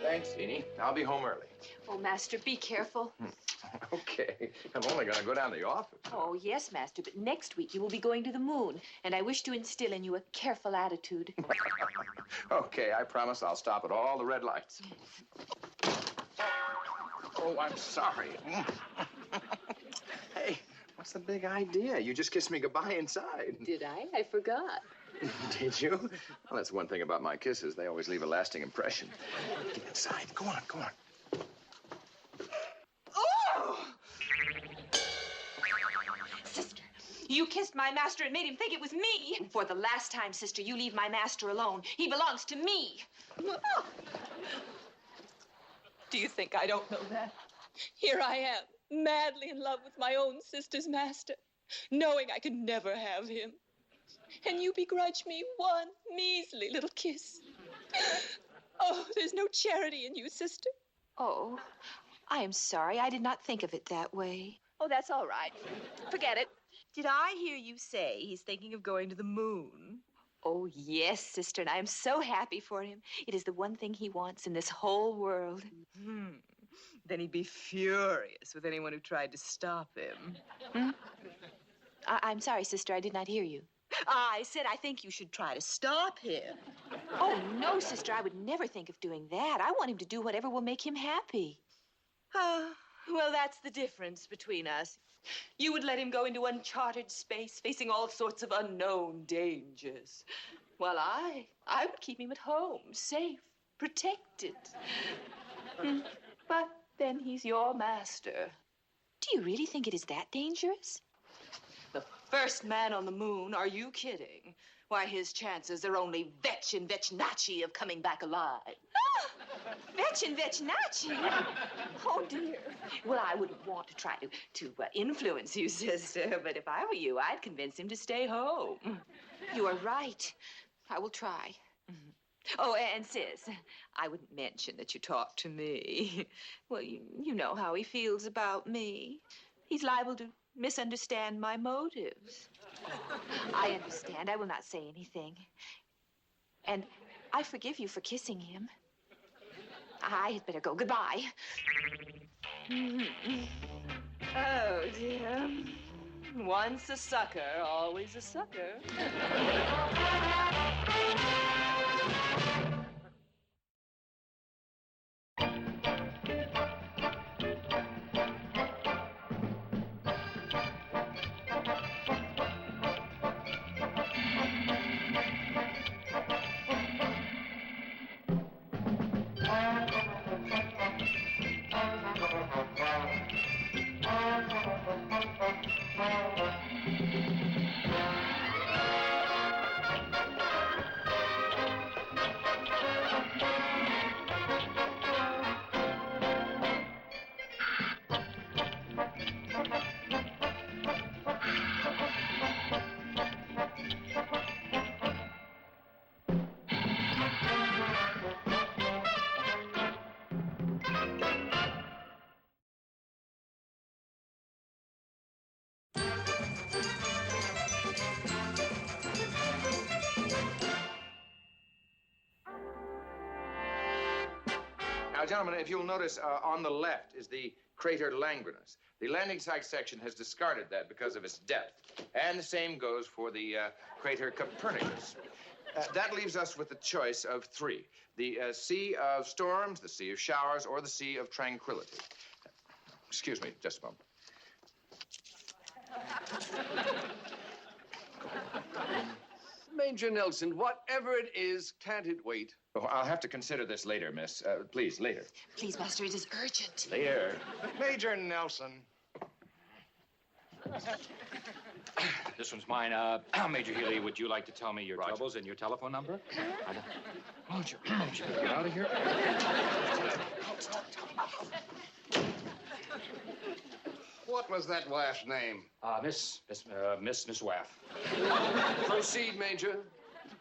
Thanks, Jeannie. I'll be home early. Oh, Master, be careful. Okay. I'm only going to go down to the office. Oh, yes, Master, but next week you will be going to the moon, and I wish to instill in you a careful attitude. Okay, I promise I'll stop at all the red lights. Oh, I'm sorry. Hey, what's the big idea? You just kissed me goodbye inside. Did I? I forgot. Did you? Well, that's one thing about my kisses. They always leave a lasting impression. Get inside. Go on, go on. Oh! Sister, you kissed my master and made him think it was me. For the last time, sister, you leave my master alone. He belongs to me. Do you think I don't know that? Here I am, madly in love with my own sister's master, knowing I could never have him. And you begrudge me one measly little kiss. Oh, there's no charity in you, sister. Oh, I am sorry. I did not think of it that way. Oh, that's all right. Forget it. Did I hear you say he's thinking of going to the moon? Oh, yes, sister, and I am so happy for him. It is the one thing he wants in this whole world. Then he'd be furious with anyone who tried to stop him. I'm sorry, sister, I did not hear you. I said I think you should try to stop him. Oh, no, sister, I would never think of doing that. I want him to do whatever will make him happy. Well, that's the difference between us. You would let him go into uncharted space, facing all sorts of unknown dangers. While I would keep him at home, safe, protected. But then he's your master. Do you really think it is that dangerous? The first man on the moon, are you kidding? Why, his chances are only vetch and vetchnacci of coming back alive. Vetch and vetchnacci? Oh, dear. Well, I wouldn't want to try to influence you, sister, but if I were you, I'd convince him to stay home. You are right. I will try. Oh, and sis, I wouldn't mention that you talked to me. Well, you know how he feels about me. He's liable to misunderstand my motives. I understand. I will not say anything. And I forgive you for kissing him. I had better go. Goodbye. Oh, dear. Once a sucker, always a sucker. Now, gentlemen, if you'll notice, on the left is the crater Langrenus. The landing site section has discarded that because of its depth. And the same goes for the crater Copernicus. That leaves us with the choice of three. The Sea of Storms, the Sea of Showers, or the Sea of Tranquility. Excuse me, just a moment. Major Nelson, whatever it is, can't it wait? Oh, I'll have to consider this later, miss. Please, later. Please, Master, it is urgent. Later. Major Nelson. This one's mine. Major Healy, would you like to tell me your troubles and your telephone number? Won't you get out of here? What was that wife's name? Miss Waff. Proceed, Major.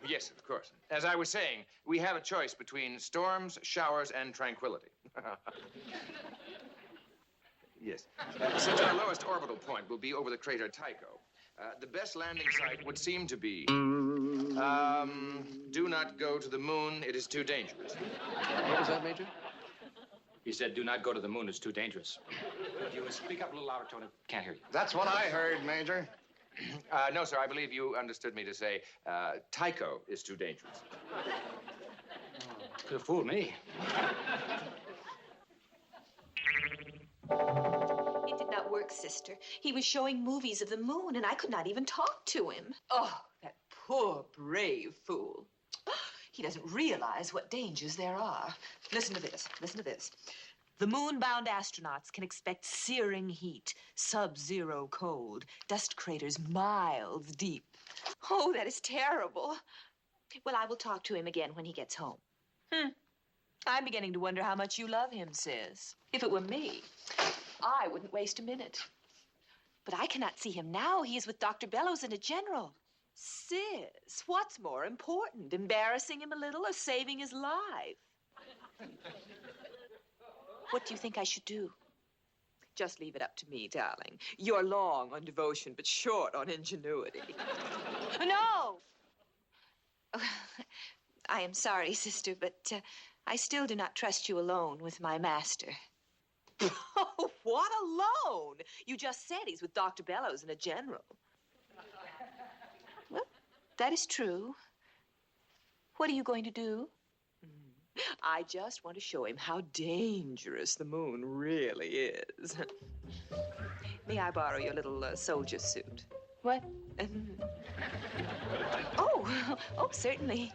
Yes, of course. As I was saying, we have a choice between storms, showers, and tranquility. Yes. Since our lowest orbital point will be over the crater Tycho, the best landing site would seem to be, do not go to the moon. It is too dangerous. What was that, Major? He said, do not go to the moon. It's too dangerous. Could you speak up a little louder, Tony? Can't hear you. That's what I heard, Major. No, sir, I believe you understood me to say Tycho is too dangerous. Could have fooled me. It did not work, sister. He was showing movies of the moon, and I could not even talk to him. Oh, that poor, brave fool. He doesn't realize what dangers there are. Listen to this. Listen to this. The moon-bound astronauts can expect searing heat, sub-zero cold, dust craters miles deep. Oh, that is terrible. Well, I will talk to him again when he gets home. I'm beginning to wonder how much you love him, sis. If it were me, I wouldn't waste a minute. But I cannot see him now. He is with Dr. Bellows and a general. Sis, what's more important, embarrassing him a little or saving his life? What do you think I should do? Just leave it up to me, darling. You're long on devotion, but short on ingenuity. No! I am sorry, sister, but I still do not trust you alone with my master. Oh, what alone? You just said he's with Dr. Bellows and a general. Well, that is true. What are you going to do? I just want to show him how dangerous the moon really is. May I borrow your little soldier suit? What? Oh, certainly.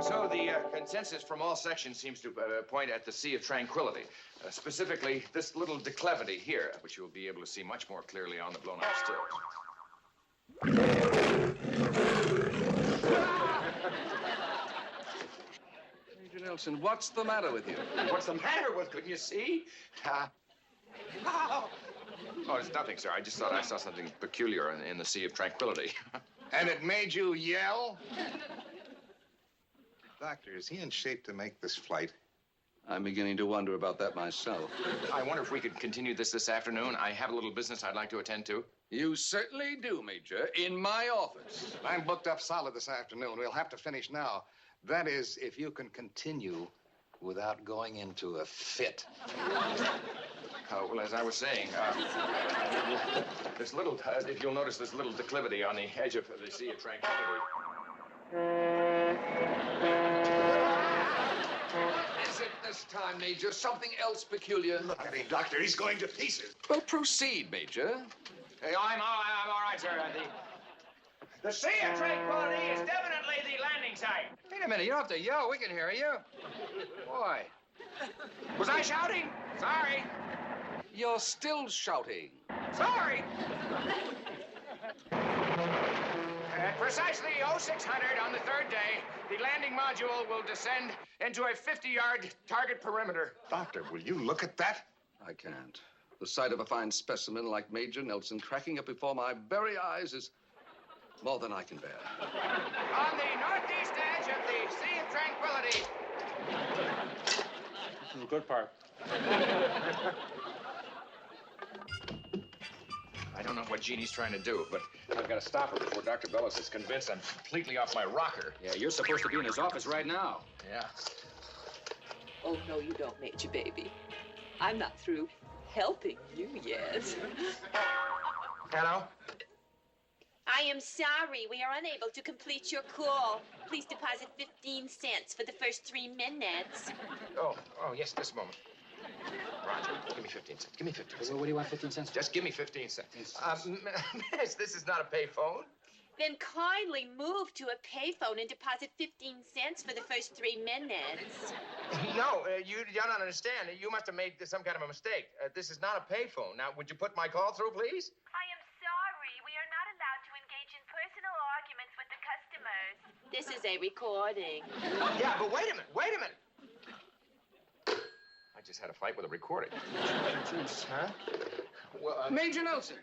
So the consensus from all sections seems to point at the Sea of Tranquility, specifically this little declivity here, which you'll be able to see much more clearly on the blown-up stills. Major Nelson, what's the matter with you? What's the matter with? Couldn't you see? Oh, it's nothing, sir. I just thought I saw something peculiar in the Sea of Tranquility. And it made you yell? Doctor, is he in shape to make this flight? I'm beginning to wonder about that myself. I wonder if we could continue this afternoon. I have a little business I'd like to attend to. You certainly do, Major, in my office. I'm booked up solid this afternoon. We'll have to finish now. That is, if you can continue without going into a fit. Well, as I was saying, this little, if you'll notice this little declivity on the edge of the Sea of Tranquility. Is it this time, Major? Something else peculiar? Look at him, Doctor. He's going to pieces. Well, proceed, Major. Hey, I'm all right, sir. The Sea of Tranquility is definitely the landing site. Wait a minute. You don't have to yell. We can hear you. Why? Was I shouting? Sorry. You're still shouting. Sorry. At precisely 0600 on the third day, the landing module will descend into a 50-yard target perimeter. Doctor, will you look at that? I can't. The sight of a fine specimen like Major Nelson cracking up before my very eyes is more than I can bear. On the northeast edge of the Sea of Tranquility. This is the good part. I don't know what Jeannie's trying to do, but I've got to stop her before Dr. Bellows is convinced I'm completely off my rocker. Yeah, you're supposed to be in his office right now. Yeah. Oh, no, you don't, Major baby. I'm not through helping you yet. Hello? I am sorry. We are unable to complete your call. Please deposit 15 cents for the first 3 minutes. Oh, yes, just a moment. Roger, give me 15 cents. Give me 15 cents. What do you want 15 cents for? Just give me 15 cents. Miss, this is not a payphone. Then kindly move to a payphone and deposit 15 cents for the first 3 minutes. No, you don't understand. You must have made some kind of a mistake. This is not a payphone. Now, would you put my call through, please? I am sorry. We are not allowed to engage in personal arguments with the customers. This is a recording. Yeah, but wait a minute. I just had a fight with a recording. Huh? Well, Major Nelson,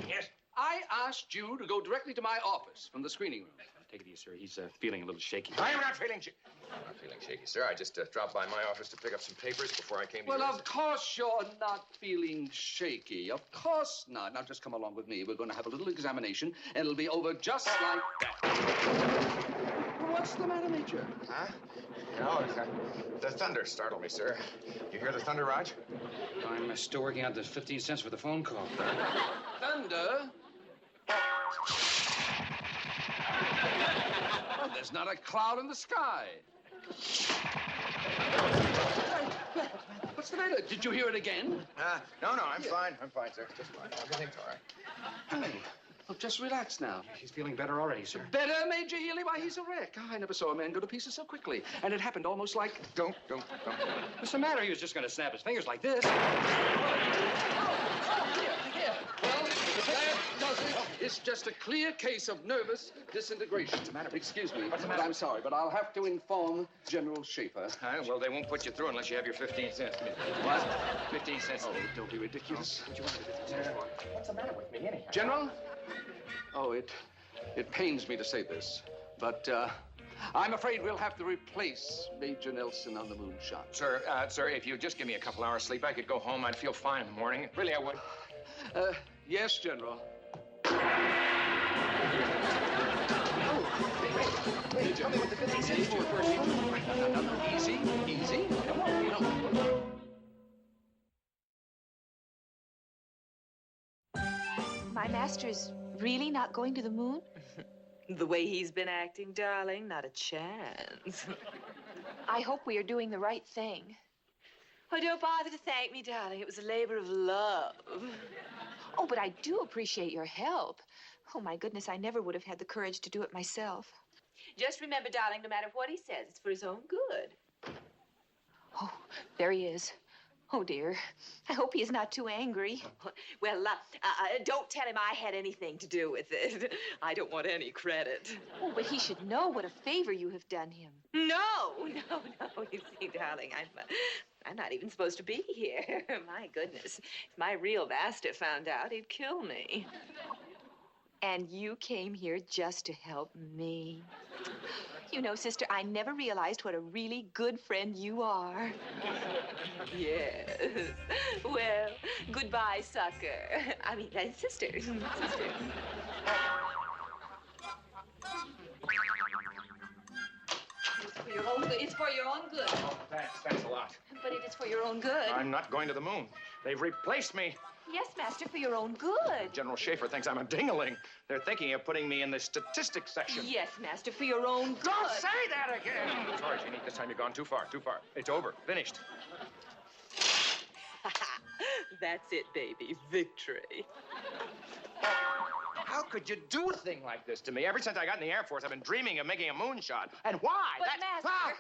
yes? I asked you to go directly to my office from the screening room. Take it easy, sir. He's feeling a little shaky. I am not feeling shaky. I'm not feeling shaky, sir. I just dropped by my office to pick up some papers before I came to Well, yours. of course you're not feeling shaky. Of course not. Now, just come along with me. We're going to have a little examination, and it'll be over just like that. What's the matter, Major? Huh? No, the thunder startled me, sir. You hear the thunder, Raj? I'm still working out the 15 cents for the phone call. Thunder? Well, there's not a cloud in the sky. What's the matter? Did you hear it again? No, I'm fine. I'm fine, sir. Just fine. Everything's all right. Oh, well, just relax now. He's feeling better already, sir. Better, Major Healy? Why, he's a wreck. I never saw a man go to pieces so quickly. And it happened almost like... Don't. What's the matter? He was just going to snap his fingers like this. Here. Well, that does it. It's just a clear case of nervous disintegration. What's the matter? Excuse me. What's the matter? I'm sorry, but I'll have to inform General Schaefer. Well, they won't put you through unless you have your 15 cents. What? 15 cents. Oh, don't be ridiculous. What you want? 15 cents for? What's the matter with me, anyhow? General? Oh, it pains me to say this, but I'm afraid we'll have to replace Major Nelson on the moonshot. Sir, if you'd just give me a couple hours sleep, I could go home. I'd feel fine in the morning. Really, I would. Yes, General. Wait, tell me what the 15 cents for first. Easy. Come on, My master's really not going to the moon? The way he's been acting, darling, not a chance. I hope we are doing the right thing. Oh, don't bother to thank me, darling. It was a labor of love. Oh, but I do appreciate your help. Oh, my goodness, I never would have had the courage to do it myself. Just remember, darling, no matter what he says, it's for his own good. Oh, there he is. Oh, dear. I hope he is not too angry. Well, don't tell him I had anything to do with it. I don't want any credit. Oh, but he should know what a favor you have done him. No. You see, darling, I'm not even supposed to be here. My goodness. If my real master found out, he'd kill me. And you came here just to help me. You know, sister, I never realized what a really good friend you are. Yes. Well, goodbye, sucker. I mean, sister. It's for your own good. Oh, thanks a lot. But it is for your own good. I'm not going to the moon. They've replaced me. Yes, master, for your own good. General Schaefer thinks I'm a ding-a-ling. They're thinking of putting me in the statistics section. Yes, master, for your own good. Don't say that again! Sorry, Jeannie. This time you've gone too far. It's over. Finished. That's it, baby. Victory. How could you do a thing like this to me? Ever since I got in the Air Force, I've been dreaming of making a moonshot. And why? But, master,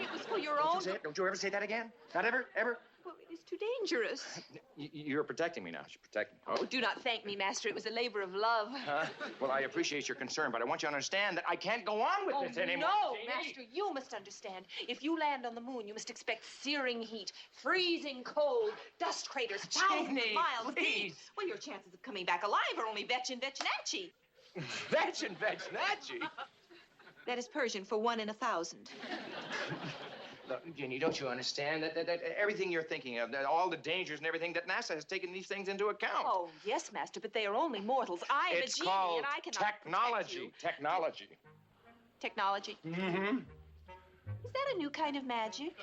it was for your own... Don't you ever say that again? Not ever? Ever? Well, it is too dangerous. You're protecting me now. You're protecting me. Oh, do not thank me, master. It was a labor of love. Well, I appreciate your concern, but I want you to understand that I can't go on with this anymore. No, master, you must understand. If you land on the moon, you must expect searing heat, freezing cold, dust craters, thousands of miles deep. Well, your chances of coming back alive are only vetch and vetchnatchy. Vetch and vetchnatchy? That is Persian for 1 in 1,000. Look, Ginny, don't you understand that everything you're thinking of, that all the dangers and everything, that NASA has taken these things into account? Oh, yes, master, but they are only mortals. I am It's a genie, called and I cannot technology. Technology. Technology? Mm-hmm. Is that a new kind of magic?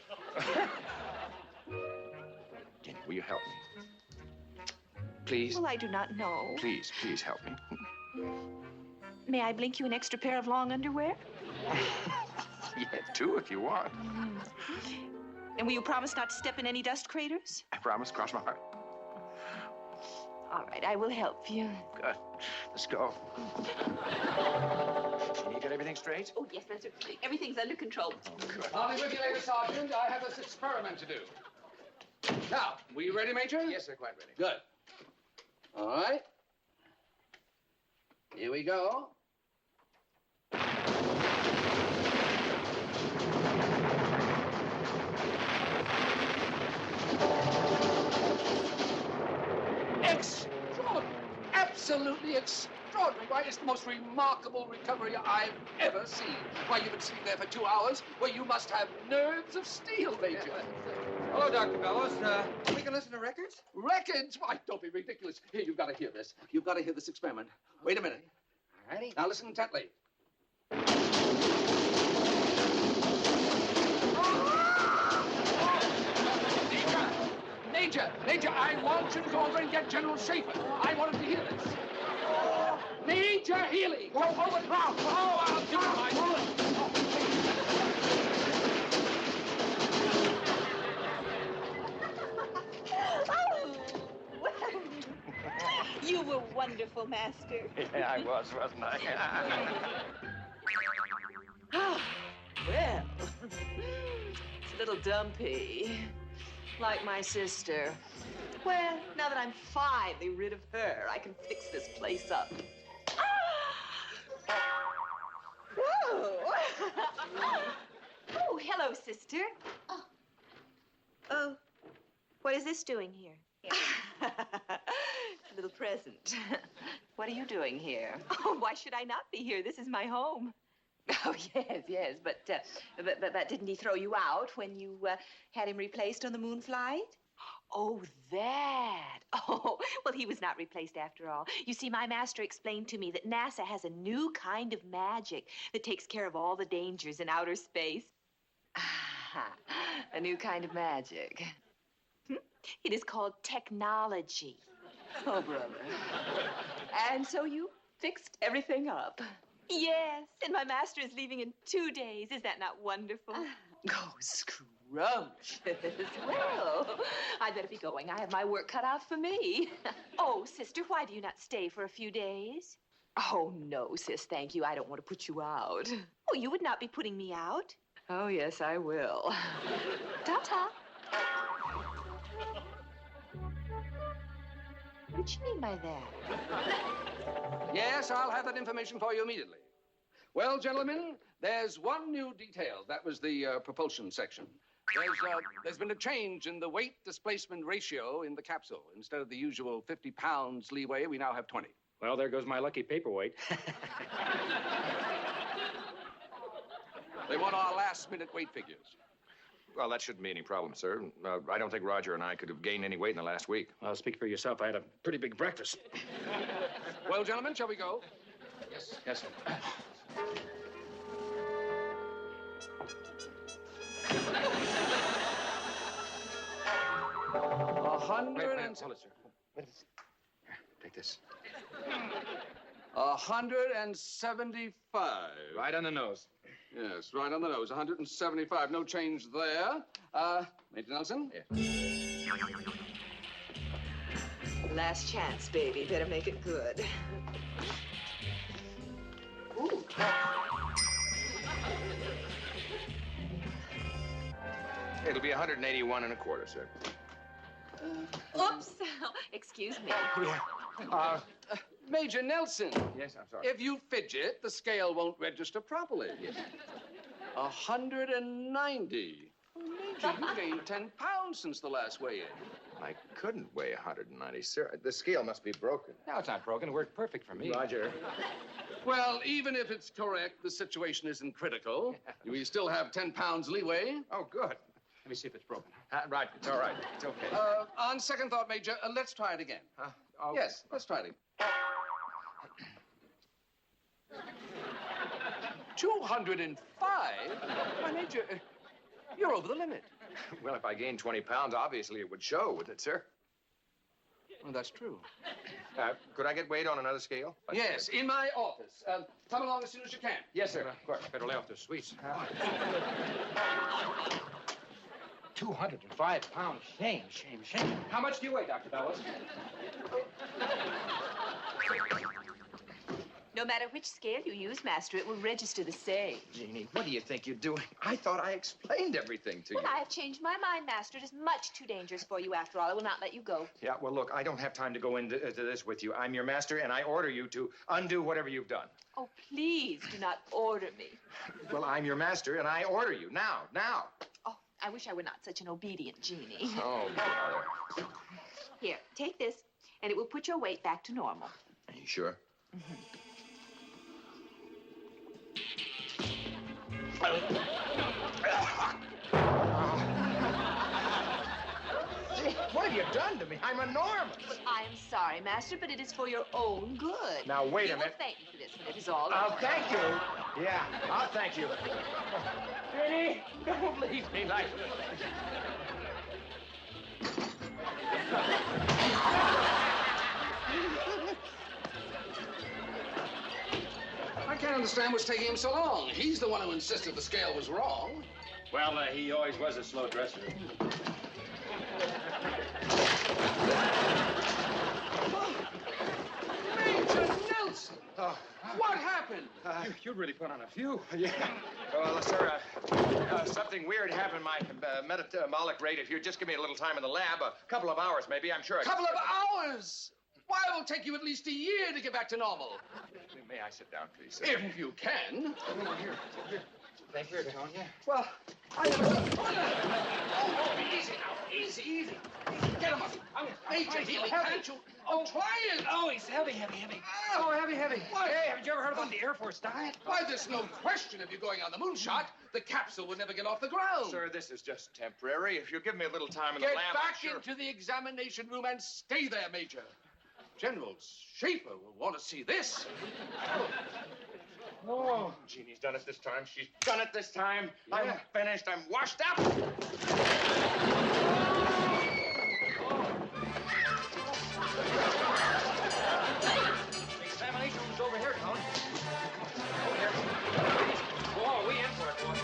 Ginny, will you help me? Please? Well, I do not know. Please help me. May I blink you an extra pair of long underwear? Yeah, 2 if you want. And will you promise not to step in any dust craters? I promise, cross my heart. All right, I will help you. Good. Let's go. Can you get everything straight? Oh, yes, master. Everything's under control. Oh, good. I'll be with you later, Sergeant. I have this experiment to do. Now, were you ready, Major? Yes, sir, quite ready. Good. All right. Here we go. Absolutely extraordinary. extraordinary. Why, it's the most remarkable recovery I've ever seen. Why, you've been sitting there for 2 hours. Well, you must have nerves of steel, Major. Hello, Dr. Bellows. We can listen to records? Records? Why, don't be ridiculous. Here, you've got to hear this. You've got to hear this experiment. Wait a minute. All righty. Now listen intently. Major, I want you to go over and get General Schaefer. I want him to hear this. Major Healy, go over now. Oh, I'll give you my You were wonderful, Master. Yeah, I was, wasn't I? Well, it's a little dumpy. Like my sister. Well, now that I'm finally rid of her, I can fix this place up. Oh. Oh, hello, sister. Oh, what is this doing here? A little present. What are you doing here? Oh, why should I not be here? This is my home. Oh, yes, but didn't he throw you out when you had him replaced on the moon flight? Oh, that. Oh, well, he was not replaced after all. You see, my master explained to me that NASA has a new kind of magic that takes care of all the dangers in outer space. A new kind of magic. It is called technology. Oh, brother. And so you fixed everything up. Yes, and my master is leaving in 2 days. Is that not wonderful? Oh, scrumptious. Well, I'd better be going. I have my work cut out for me. Oh, sister, why do you not stay for a few days? Oh, no, sis, thank you. I don't want to put you out. Oh, you would not be putting me out. Oh, yes, I will. Ta-ta. What do you mean by that? Yes, I'll have that information for you immediately. Well, gentlemen, there's one new detail. That was the propulsion section. There's been a change in the weight displacement ratio in the capsule. Instead of the usual 50 pounds leeway, we now have 20. Well, there goes my lucky paperweight. They want our last-minute weight figures. Well, that shouldn't be any problem, sir. I don't think Roger and I could have gained any weight in the last week. Well, speak for yourself. I had a pretty big breakfast. Well, gentlemen, shall we go? Yes, sir. Hold it, sir. Take this. 175. Right on the nose. Yes, right on the nose. 175. No change there. Major Nelson? Yeah. Last chance, baby. Better make it good. Ooh. It'll be 181 and a quarter, sir. Oops. Excuse me. Major Nelson. Yes, I'm sorry. If you fidget, the scale won't register properly. Yes. 190. Oh, Major, you gained 10 pounds since the last weigh-in. I couldn't weigh 190, sir. The scale must be broken. No, it's not broken. It worked perfect for me. Roger. Well, even if it's correct, the situation isn't critical. We still have 10 pounds leeway. Oh, good. Let me see if it's broken. Right, it's all right. It's okay. On second thought, Major, let's try it again. Okay. Yes, let's try it again. 205? Why, Major, you're over the limit. Well, if I gained 20 pounds, obviously it would show, wouldn't it, sir? Well, that's true. Could I get weighed on another scale? Yes, in my office. Come along as soon as you can. Yes, sir. Of course. Better lay off the sweets. 205 pounds. Shame. How much do you weigh, Dr. Bellows? No matter which scale you use, Master, it will register the same. Jeannie, what do you think you're doing? I thought I explained everything to you. Well, I have changed my mind, Master. It is much too dangerous for you after all. I will not let you go. Yeah, well, look, I don't have time to go into this with you. I'm your master, and I order you to undo whatever you've done. Oh, please do not order me. Well, I'm your master, and I order you. Now. Oh, I wish I were not such an obedient genie. Oh, brother. Here, take this, and it will put your weight back to normal. Are you sure? What have you done to me? I'm enormous. I am sorry, Master, but it is for your own good. Now, wait a You will minute. thank me for this when it is all over. Oh, thank you. Yeah, I'll thank you. Jenny, don't leave me like this. I can't understand what's taking him so long. He's the one who insisted the scale was wrong. Well, he always was a slow dresser. Major Nelson! Oh. What happened? You really put on a few. Yeah. Well, sir, something weird happened. My metabolic rate, if you just give me a little time in the lab, a couple of hours maybe, I'm sure I Couple of hours? Why, it will take you at least a year to get back to normal. May I sit down, please, sir? If you can. Here. Thank you, Tonya. Well, I never... Oh, easy now. Easy. Get him up. Major Healy, can't you? Oh, try it. Oh, he's heavy. Oh, heavy. What? Hey, haven't you ever heard about the Air Force diet? Why, there's no question of you going on the moonshot. The capsule would never get off the ground. Sir, this is just temporary. If you give me a little time in the Get lab, back I'm sure... into the examination room and stay there, Major. General Schaefer will want to see this. Oh, Jeannie's done it this time. She's done it this time. Yeah. I'm finished. I'm washed up. The examination room's over here, Tony. Over here. Oh, we in for it, boy.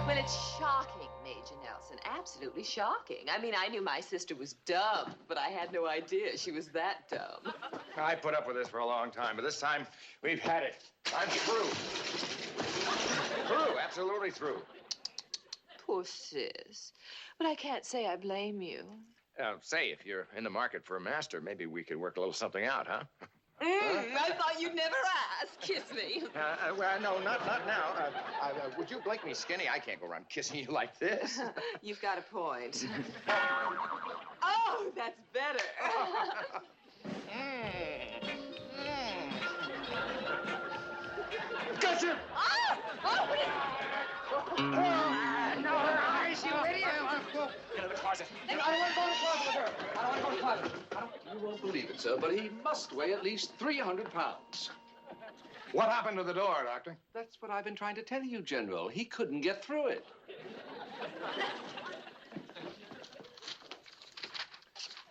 Well, it's shocking, Major Nelson. Absolutely shocking. I mean, I knew my sister was dumb, but I had no idea she was that dumb. I put up with this for a long time, but this time we've had it. I'm through. Through, absolutely through. Poor sis. But I can't say I blame you. Say, if you're in the market for a master, maybe we could work a little something out, huh? I thought you'd never ask. Kiss me. Well, no, not now. Would you blink me skinny? I can't go around kissing you like this. You've got a point. Oh, that's better. Gotcha! No, her eyes, you idiot! Get in the closet. I don't want to go in the closet with her. I don't want to go in the closet. You won't believe it, sir, but he must weigh at least 300 pounds. What happened to the door, Doctor? That's what I've been trying to tell you, General. He couldn't get through it.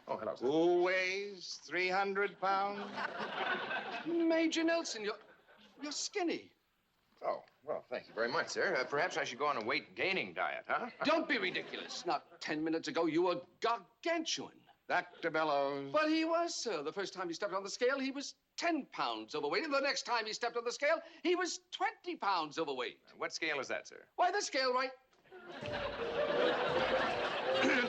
Oh, hello, sir. Who weighs 300 pounds? Major Nelson, you're skinny. Oh, well, thank you very much, sir. Perhaps I should go on a weight-gaining diet, huh? Don't be ridiculous. Not 10 minutes ago, you were gargantuan. Dr. Bellows. But he was, sir. The first time he stepped on the scale, he was 10 pounds overweight. And the next time he stepped on the scale, he was 20 pounds overweight. What scale is that, sir? Why, the scale, right?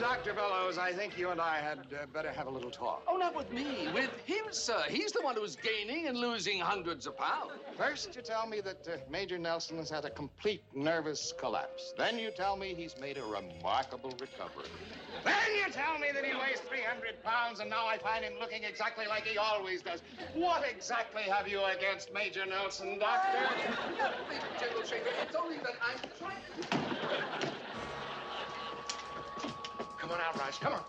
Dr. Bellows, I think you and I had better have a little talk. Oh, not with me. With him, sir. He's the one who's gaining and losing hundreds of pounds. First, you tell me that Major Nelson has had a complete nervous collapse. Then you tell me he's made a remarkable recovery. Then you tell me that he weighs 300 pounds, and now I find him looking exactly like he always does. What exactly have you against Major Nelson, Doctor? Nothing, General Schaefer. It's only that I'm trying... Come on out, Raj. Come on.